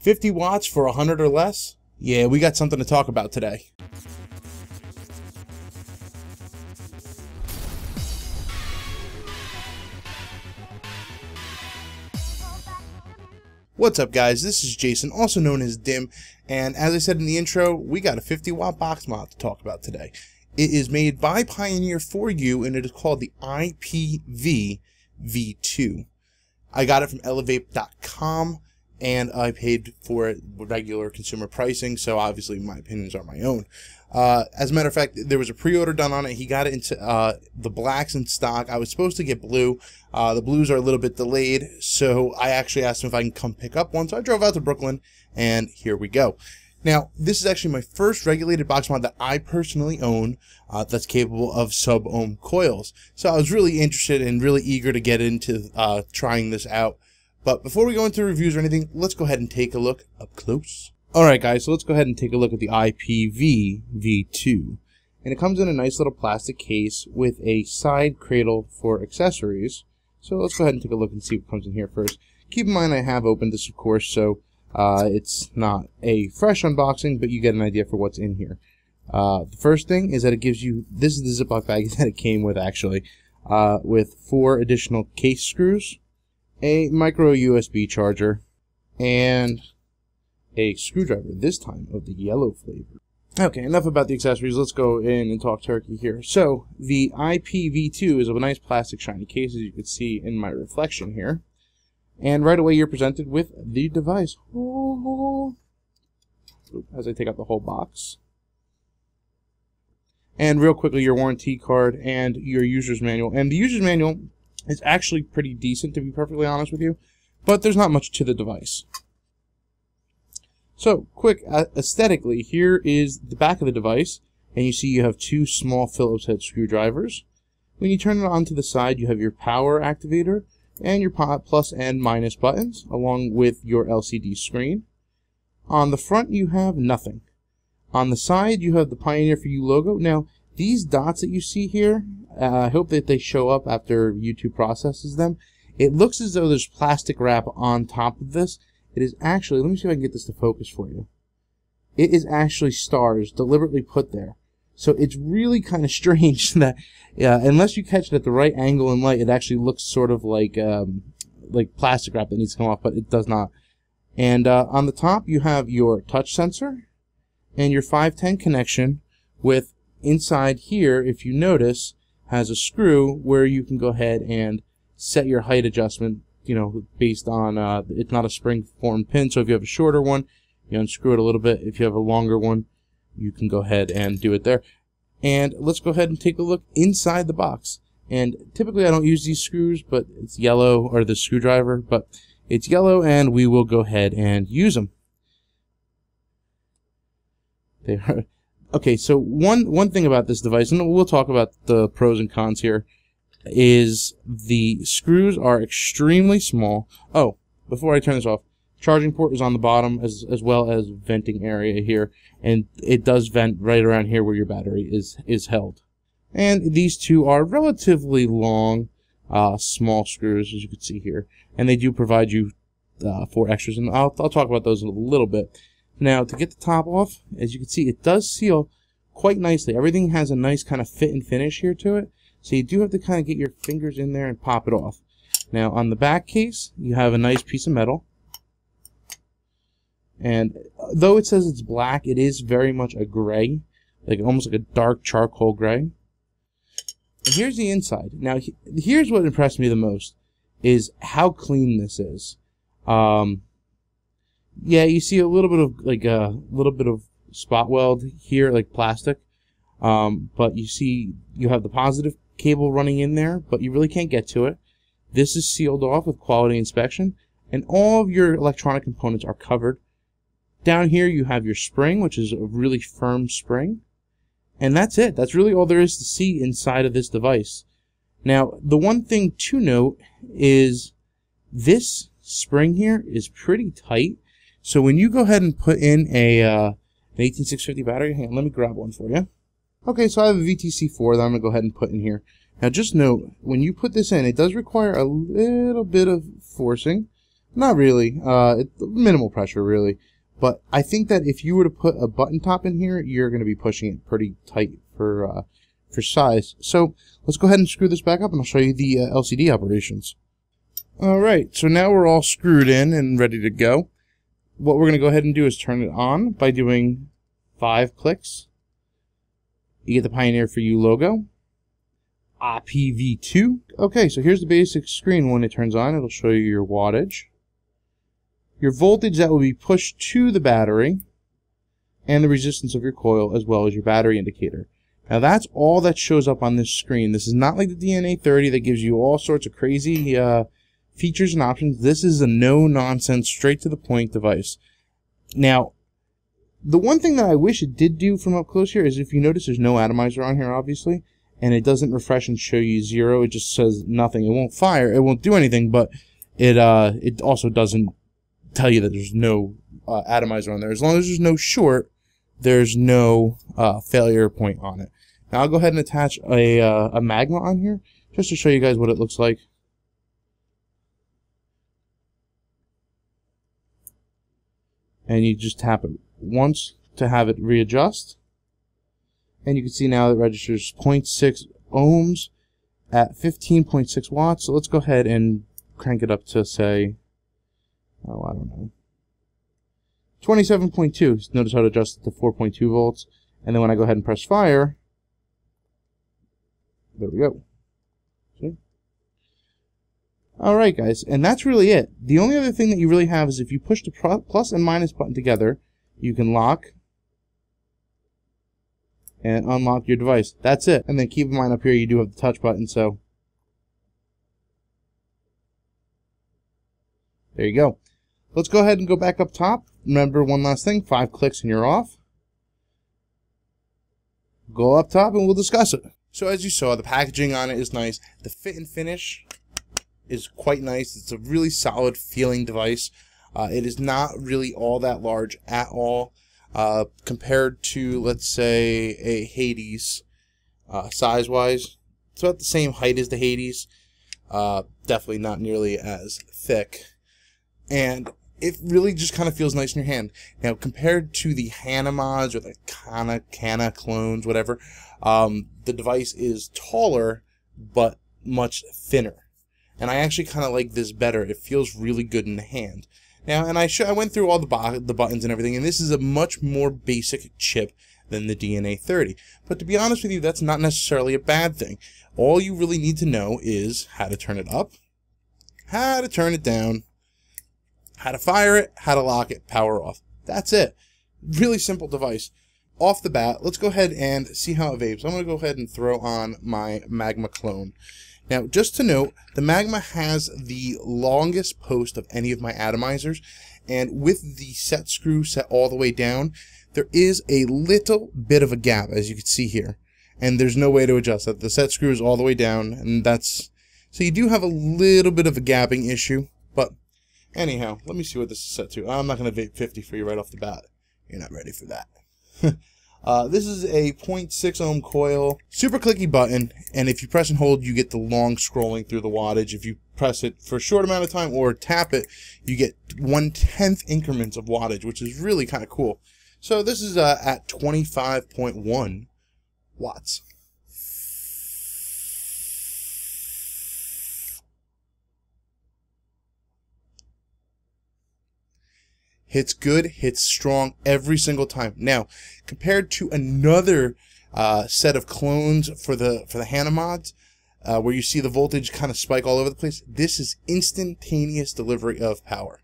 50 watts for 100 or less? Yeah, we got something to talk about today. What's up, guys? This is Jason, also known as Dim, and as I said in the intro, we got a 50 watt box mod to talk about today. It is made by Pioneer4You, and it is called the IPV V2. I got it from elevate.com, and I paid for it with regular consumer pricing, so obviously my opinions are my own. As a matter of fact, there was a pre-order done on it. He got it into the blacks in stock. I was supposed to get blue. The blues are a little bit delayed, so I actually asked him if I can come pick up one. So I drove out to Brooklyn, and here we go. Now, this is actually my first regulated box mod that I personally own that's capable of sub-ohm coils. So I was really interested and really eager to get into trying this out. But before we go into reviews or anything, let's go ahead and take a look up close. Alright guys, so let's go ahead and take a look at the IPV V2. And it comes in a nice little plastic case with a side cradle for accessories. So let's go ahead and take a look and see what comes in here first. Keep in mind I have opened this, of course, so it's not a fresh unboxing, but you get an idea for what's in here. The first thing is that it gives you, this is the Ziploc bag that it came with actually, with 4 additional case screws, a micro USB charger, and a screwdriver, this time of the yellow flavor. Okay, enough about the accessories. Let's go in and talk turkey here. So, the IPV2 is a nice plastic shiny case, as you can see in my reflection here. And right away you're presented with the device. As I take out the whole box. And real quickly, your warranty card and your user's manual. And the user's manual is actually pretty decent, to be perfectly honest with you, but there's not much to the device. So, quick, aesthetically, here is the back of the device, and you see you have 2 small Phillips head screwdrivers. When you turn it on to the side, you have your power activator and your plus and minus buttons, along with your LCD screen. On the front, you have nothing. On the side, you have the Pioneer4You logo. Now, these dots that you see here, I hope that they show up after YouTube processes them. It looks as though there's plastic wrap on top of this. It is actually, let me see if I can get this to focus for you. It is actually stars deliberately put there. So it's really kind of strange that, unless you catch it at the right angle and light, it actually looks sort of like plastic wrap that needs to come off, but it does not. And on the top, you have your touch sensor and your 510 connection with inside here, if you notice, has a screw where you can go ahead and set your height adjustment, you know, based on, it's not a spring-formed pin, so if you have a shorter one, you unscrew it a little bit. If you have a longer one, you can go ahead and do it there. And let's go ahead and take a look inside the box. And typically I don't use these screws, but it's yellow, or the screwdriver, but it's yellow, and we will go ahead and use them. They are, okay, so one thing about this device, and we'll talk about the pros and cons here, is the screws are extremely small. Oh, before I turn this off, charging port is on the bottom as well as venting area here, and it does vent right around here where your battery is held. And these two are relatively long, small screws, as you can see here, and they do provide you 4 extras, and I'll talk about those in a little bit. Now, to get the top off, as you can see, it does seal quite nicely. Everything has a nice kind of fit and finish here to it. So you do have to kind of get your fingers in there and pop it off. Now on the back case, you have a nice piece of metal. And though it says it's black, it is very much a gray, like almost like a dark charcoal gray. And here's the inside. Now here's what impressed me the most, is how clean this is. Yeah, you see a little bit of spot weld here, like plastic. But you see you have the positive cable running in there, but you really can't get to it. This is sealed off with quality inspection, and all of your electronic components are covered. Down here you have your spring, which is a really firm spring, and that's it. That's really all there is to see inside of this device. Now, the one thing to note is this spring here is pretty tight, so when you go ahead and put in an 18650 battery, hang on, let me grab one for you. Okay, so I have a VTC4 that I'm going to go ahead and put in here. Now just note, when you put this in, it does require a little bit of forcing, Not really. It's minimal pressure, really. But I think that if you were to put a button top in here, you're going to be pushing it pretty tight for size. So let's go ahead and screw this back up, and I'll show you the LCD operations. All right, so now we're all screwed in and ready to go. What we're going to go ahead and do is turn it on by doing 5 clicks. You get the Pioneer4You logo. IPV2. Okay, so here's the basic screen. When it turns on, it'll show you your wattage, your voltage that will be pushed to the battery, and the resistance of your coil, as well as your battery indicator. Now that's all that shows up on this screen. This is not like the DNA30 that gives you all sorts of crazy features and options. This is a no-nonsense, straight-to-the-point device. Now, the one thing that I wish it did do from up close here is, if you notice, there's no atomizer on here, obviously, and it doesn't refresh and show you 0. It just says nothing. It won't fire. It won't do anything, but it also doesn't tell you that there's no atomizer on there. As long as there's no short, there's no failure point on it. Now I'll go ahead and attach a magma on here just to show you guys what it looks like. And you just tap it once to have it readjust. And you can see now it registers 0.6 ohms at 15.6 watts. So let's go ahead and crank it up to, say, oh, I don't know, 27.2. Notice how it adjusts to 4.2 volts. And then when I go ahead and press fire, there we go. See? Alright guys, and that's really it. The only other thing that you really have is if you push the plus and minus button together, you can lock and unlock your device. That's it. And then keep in mind up here you do have the touch button, so there you go. Let's go ahead and go back up top. Remember one last thing, 5 clicks and you're off. Go up top and we'll discuss it. So as you saw, the packaging on it is nice. The fit and finish is quite nice. It's a really solid feeling device. It is not really all that large at all compared to, let's say, a Hades size-wise. It's about the same height as the Hades. Definitely not nearly as thick. And it really just kind of feels nice in your hand. Now, compared to the Hana mods or the Kana clones, whatever, the device is taller but much thinner. And I actually kind of like this better. It feels really good in the hand. Now, and I went through all the buttons and everything, and this is a much more basic chip than the DNA30. But to be honest with you, that's not necessarily a bad thing. All you really need to know is how to turn it up, how to turn it down, how to fire it, how to lock it, power off. That's it. Really simple device. Off the bat, let's go ahead and see how it vapes. I'm going to go ahead and throw on my Magma clone. Now, just to note, the Magma has the longest post of any of my atomizers, and with the set screw set all the way down, there is a little bit of a gap, as you can see here, and there's no way to adjust that. The set screw is all the way down, and that's, so you do have a little bit of a gapping issue, but anyhow, let me see what this is set to. I'm not going to vape 50 for you right off the bat. You're not ready for that. This is a 0.6 ohm coil, super clicky button, and if you press and hold, you get the long scrolling through the wattage. If you press it for a short amount of time or tap it, you get 1/10 increments of wattage, which is really kind of cool. So this is at 25.1 watts. Hits good, hits strong every single time. Now, compared to another set of clones for the Hana mods, where you see the voltage kind of spike all over the place, this is instantaneous delivery of power.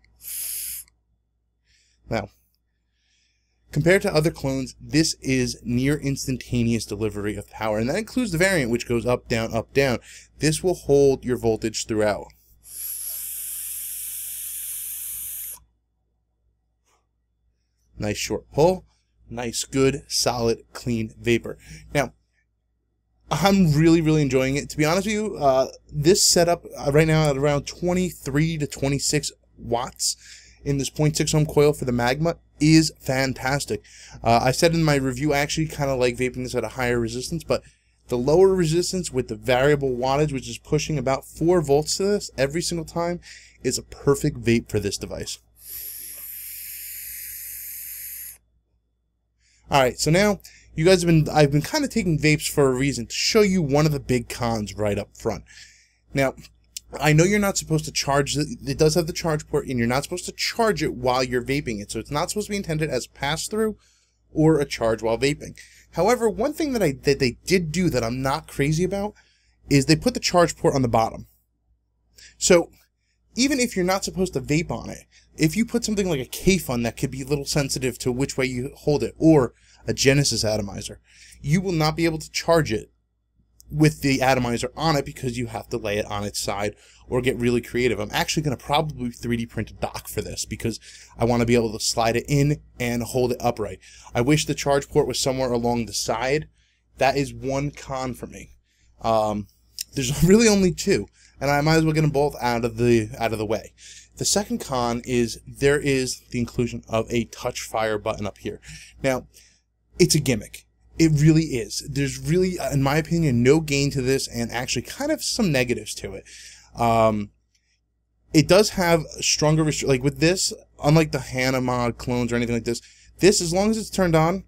Now, compared to other clones, this is near instantaneous delivery of power, and that includes the variant, which goes up, down, up, down. This will hold your voltage throughout. Nice short pull, nice, good, solid, clean vapor. Now, I'm really enjoying it. To be honest with you, this setup right now at around 23 to 26 watts in this 0.6 ohm coil for the Magma is fantastic. I said in my review, I actually kind of like vaping this at a higher resistance, but the lower resistance with the variable wattage, which is pushing about 4 volts to this every single time, is a perfect vape for this device. Alright, so now you guys I've been kind of taking vapes for a reason, to show you one of the big cons right up front. Now, I know you're not supposed to charge it does have the charge port, and you're not supposed to charge it while you're vaping it, so it's not supposed to be intended as pass-through or a charge while vaping. However, one thing that they did do that I'm not crazy about is they put the charge port on the bottom. So, even if you're not supposed to vape on it, if you put something like a K-Fun that could be a little sensitive to which way you hold it, or a Genesis atomizer, you will not be able to charge it with the atomizer on it because you have to lay it on its side or get really creative. I'm actually going to probably 3D print a dock for this because I want to be able to slide it in and hold it upright. I wish the charge port was somewhere along the side. That is one con for me. There's really only two, and I might as well get them both out of the way. The second con is there is the inclusion of a touch fire button up here. Now, it's a gimmick. It really is. There's really, in my opinion, no gain to this, and actually kind of some negatives to it. It does have stronger like with this, unlike the Hanamod clones or anything like this, as long as it's turned on,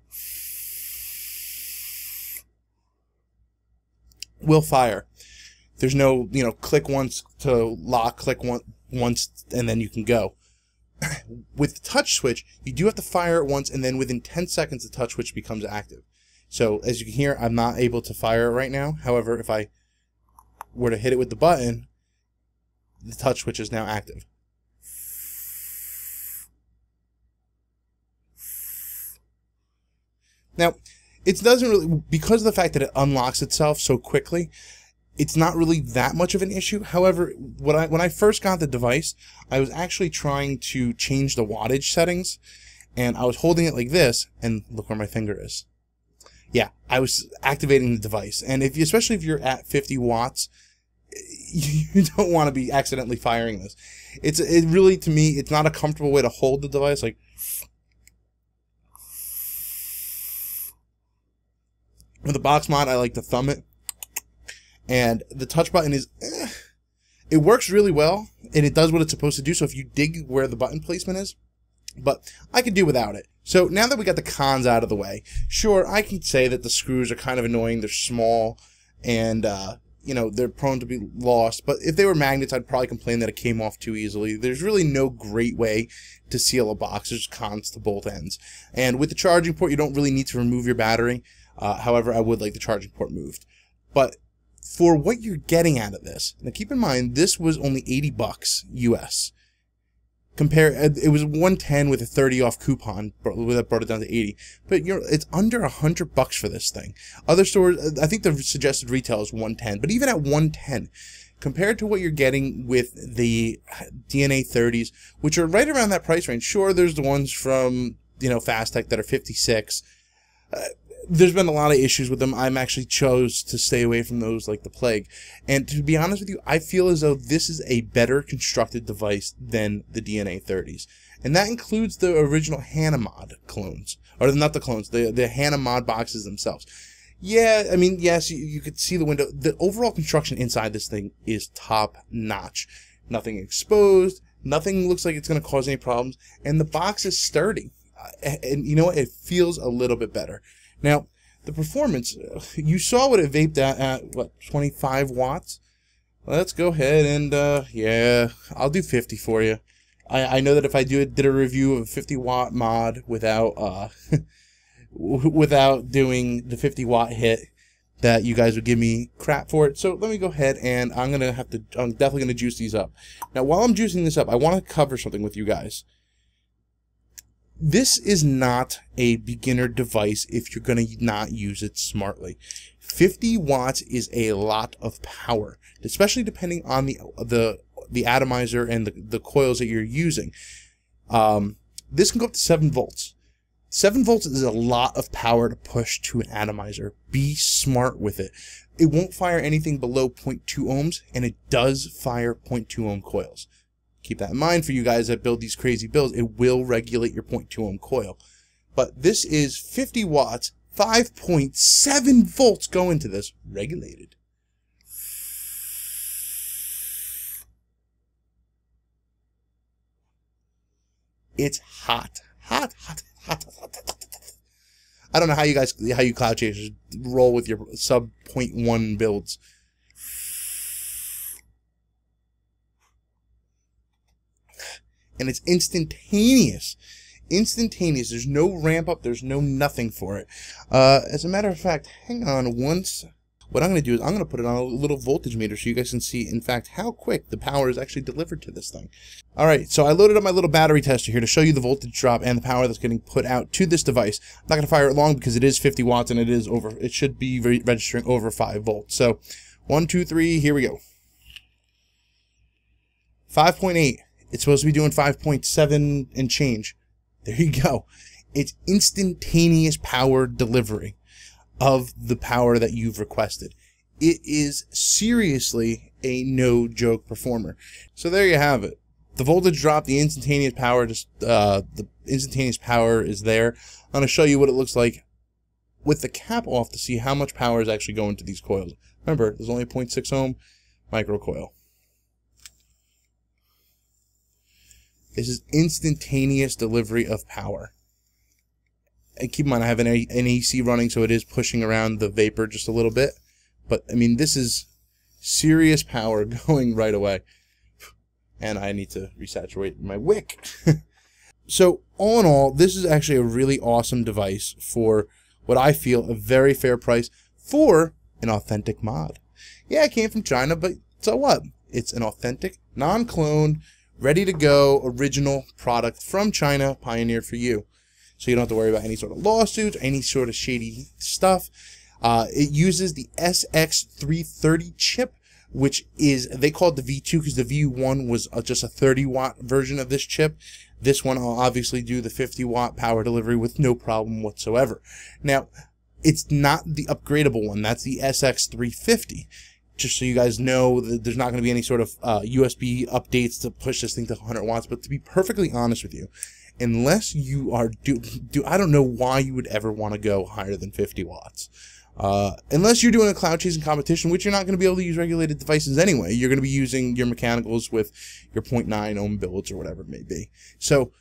will fire. There's no, click once to lock, click once, and then you can go. With the touch switch, you do have to fire it once, and then within 10 seconds, the touch switch becomes active. So, as you can hear, I'm not able to fire it right now. However, if I were to hit it with the button, the touch switch is now active. Now, it doesn't really, because of the fact that it unlocks itself so quickly, it's not really that much of an issue. However, when I first got the device, I was actually trying to change the wattage settings, and I was holding it like this, and look where my finger is. Yeah, I was activating the device, and especially if you're at 50 watts, you don't want to be accidentally firing this. It really, to me, it's not a comfortable way to hold the device. Like, with the box mod, I like to thumb it. And the touch button is, it works really well, and it does what it's supposed to do, so if you dig where the button placement is, but I could do without it. So now that we got the cons out of the way, sure, I can say that the screws are kind of annoying, they're small, and, they're prone to be lost, but if they were magnets, I'd probably complain that it came off too easily. There's really no great way to seal a box. There's cons to both ends. And with the charging port, you don't really need to remove your battery. However, I would like the charging port moved. But for what you're getting out of this, now keep in mind, this was only $80 US. It was 110 with a 30 off coupon that brought it down to 80. But it's under $100 for this thing. Other stores, I think the suggested retail is 110. But even at 110, compared to what you're getting with the DNA 30s, which are right around that price range. Sure, there's the ones from Fastech that are 56. There's been a lot of issues with them. I'm actually chose to stay away from those like the plague. And to be honest with you, I feel as though this is a better constructed device than the DNA 30s. And that includes the original Hanamod clones. Or not the clones, the Hanamod boxes themselves. Yeah, I mean, yes, you could see the window. The overall construction inside this thing is top notch. Nothing exposed. Nothing looks like it's going to cause any problems. And the box is sturdy. And you know what? It feels a little bit better. Now, the performance, you saw what it vaped at what, 25 watts? Let's go ahead and, yeah, I'll do 50 for you. I know that if I did a review of a 50 watt mod without, without doing the 50 watt hit, that you guys would give me crap for it. So let me go ahead and I'm definitely going to juice these up. Now, while I'm juicing this up, I want to cover something with you guys. This is not a beginner device if you're going to not use it smartly. 50 watts is a lot of power, especially depending on the atomizer and the coils that you're using. This can go up to 7 volts. 7 volts is a lot of power to push to an atomizer. Be smart with it. It won't fire anything below 0.2 ohms, and it does fire 0.2 ohm coils. Keep that in mind for you guys that build these crazy builds. It will regulate your 0.2 ohm coil. But this is 50 watts, 5.7 volts go into this, regulated. It's hot. Hot, hot, hot, hot, hot, hot, hot. I don't know how you cloud chasers roll with your sub 0.1 builds. And it's instantaneous. Instantaneous. There's no ramp up. There's no nothing for it. As a matter of fact, hang on once. What I'm going to do is I'm going to put it on a little voltage meter so you guys can see, in fact, how quick the power is actually delivered to this thing. All right, so I loaded up my little battery tester here to show you the voltage drop and the power that's getting put out to this device. I'm not going to fire it long because it is 50 watts and it should be registering over 5 volts. So 1, 2, 3, here we go. 5.8. It's supposed to be doing 5.7 and change. There you go. It's instantaneous power delivery of the power that you've requested. It is seriously a no-joke performer. So there you have it. The voltage drop, the instantaneous power, is there. I'm going to show you what it looks like with the cap off to see how much power is actually going to these coils. Remember, there's only a 0.6 ohm microcoil. This is instantaneous delivery of power. And keep in mind, I have an AC running, so it is pushing around the vapor just a little bit. But, I mean, this is serious power going right away. And I need to resaturate my wick. So, all in all, this is actually a really awesome device for what I feel a very fair price for an authentic mod. Yeah, it came from China, but so what? It's an authentic, non-clone, ready to go, original product from China, Pioneer4You. So you don't have to worry about any sort of lawsuits, any sort of shady stuff. It uses the SX330 chip, which is, they call it the V2 because the V1 was just a 30-watt version of this chip. This one will obviously do the 50-watt power delivery with no problem whatsoever. Now, it's not the upgradable one. That's the SX350. Just so you guys know, there's not going to be any sort of USB updates to push this thing to 100 watts. But to be perfectly honest with you, unless you are I don't know why you would ever want to go higher than 50 watts. Unless you're doing a cloud chasing competition, which you're not going to be able to use regulated devices anyway. You're going to be using your mechanicals with your 0.9 ohm builds or whatever it may be. So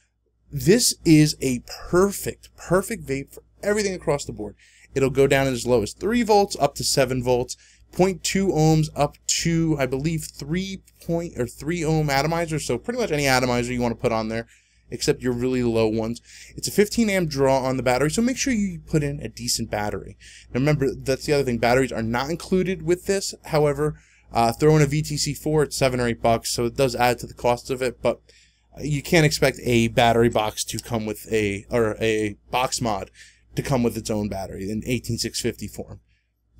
this is a perfect vape for everything across the board. It'll go down as low as 3 volts up to 7 volts. 0.2 ohms up to, I believe, 3 ohm atomizer. So pretty much any atomizer you want to put on there, except your really low ones. It's a 15 amp draw on the battery, so make sure you put in a decent battery. Now remember, that's the other thing. Batteries are not included with this. However, throw in a VTC4, it's $7 or $8, so it does add to the cost of it. But you can't expect a battery box to come with a box mod to come with its own battery in 18650 form.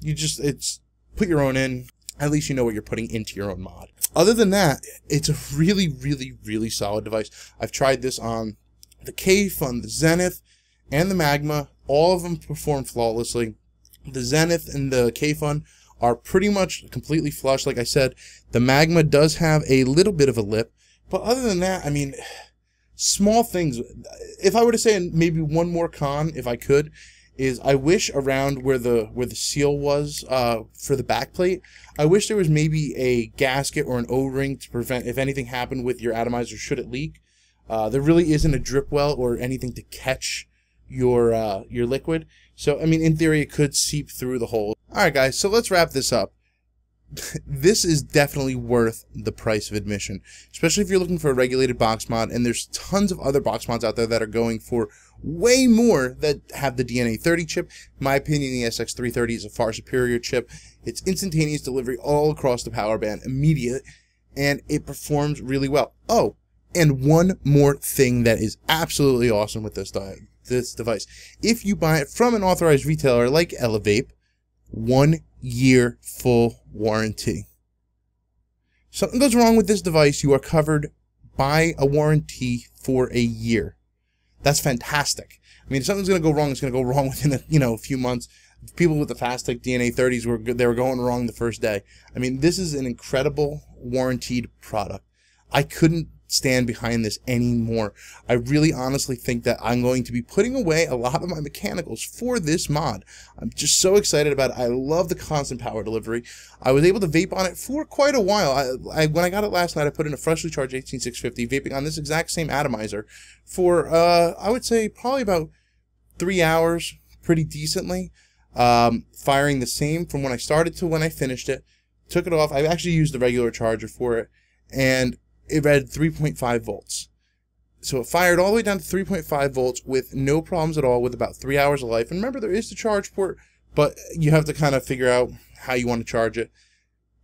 It's put your own in. At least you know what you're putting into your own mod. Other than that, it's a really solid device. I've tried this on the K-Fun, the Zenith, and the Magma. All of them perform flawlessly. The Zenith and the K-Fun are pretty much completely flush. Like I said, the Magma does have a little bit of a lip. But other than that, I mean, small things. If I were to say maybe one more con, if I could, is I wish around where the seal was for the backplate, I wish there was maybe a gasket or an O-ring to prevent if anything happened with your atomizer should it leak. There really isn't a drip well or anything to catch your liquid. So I mean, in theory, it could seep through the hole. All right, guys. So let's wrap this up. This is definitely worth the price of admission, especially if you're looking for a regulated box mod, and there's tons of other box mods out there that are going for way more that have the DNA 30 chip. In my opinion, the SX330 is a far superior chip. It's instantaneous delivery all across the power band, immediate, and it performs really well. Oh, and one more thing that is absolutely awesome with this device. If you buy it from an authorized retailer like Elevape, 1 year full warranty. Something goes wrong with this device, you are covered by a warranty for a year. That's fantastic. I mean, if something's going to go wrong, it's going to go wrong within a few months. People with the Fastech DNA 30s were going wrong the first day. I mean, this is an incredible warranted product. I couldn't stand behind this anymore. I really honestly think that I'm going to be putting away a lot of my mechanicals for this mod. I'm just so excited about it. I love the constant power delivery. I was able to vape on it for quite a while. When I got it last night, I put in a freshly charged 18650, vaping on this exact same atomizer for, I would say, probably about 3 hours, pretty decently. Firing the same from when I started to when I finished it. Took it off. I actually used the regular charger for it, and it read 3.5 volts. So it fired all the way down to 3.5 volts with no problems at all, with about 3 hours of life. And remember, there is the charge port, but you have to kind of figure out how you want to charge it.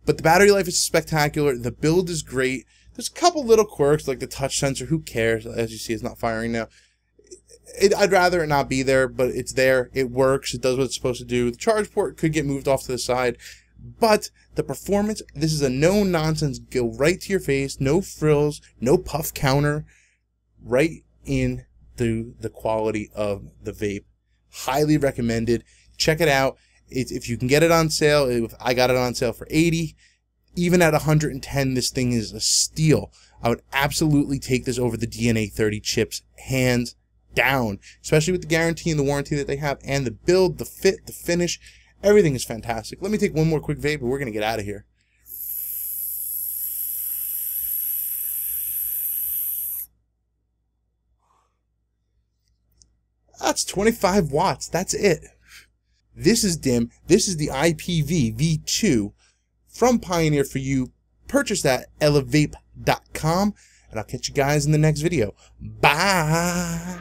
But the battery life is spectacular. The build is great. There's a couple little quirks like the touch sensor. Who cares? As you see, it's not firing now. I'd rather it not be there, but it's there. It works. It does what it's supposed to do. The charge port could get moved off to the side, but the performance, this is a no-nonsense, go right to your face, no frills, no puff counter, right into the quality of the vape. Highly recommended. Check it out. If you can get it on sale, I got it on sale for $80. Even at $110, this thing is a steal. I would absolutely take this over the DNA 30 chips, hands down, especially with the guarantee and the warranty that they have, and the build, the fit, the finish, everything is fantastic. Let me take one more quick vape and we're going to get out of here. That's 25 watts. That's it. This is dim. This is the IPV V2 from Pioneer4You. Purchase that at elevape.com, and I'll catch you guys in the next video. Bye.